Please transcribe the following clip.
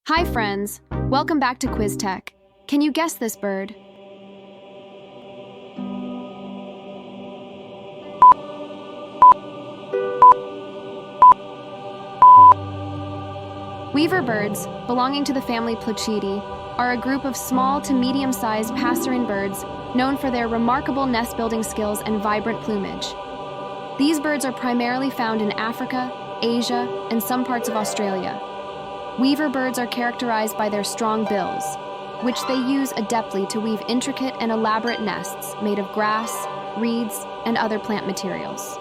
Hi friends, welcome back to Quiz Tech. Can you guess this bird? Weaver birds, belonging to the family Plochidae, are a group of small to medium-sized passerine birds known for their remarkable nest-building skills and vibrant plumage. These birds are primarily found in Africa, Asia, and some parts of Australia. Weaver birds are characterized by their strong bills, which they use adeptly to weave intricate and elaborate nests made of grass, reeds, and other plant materials.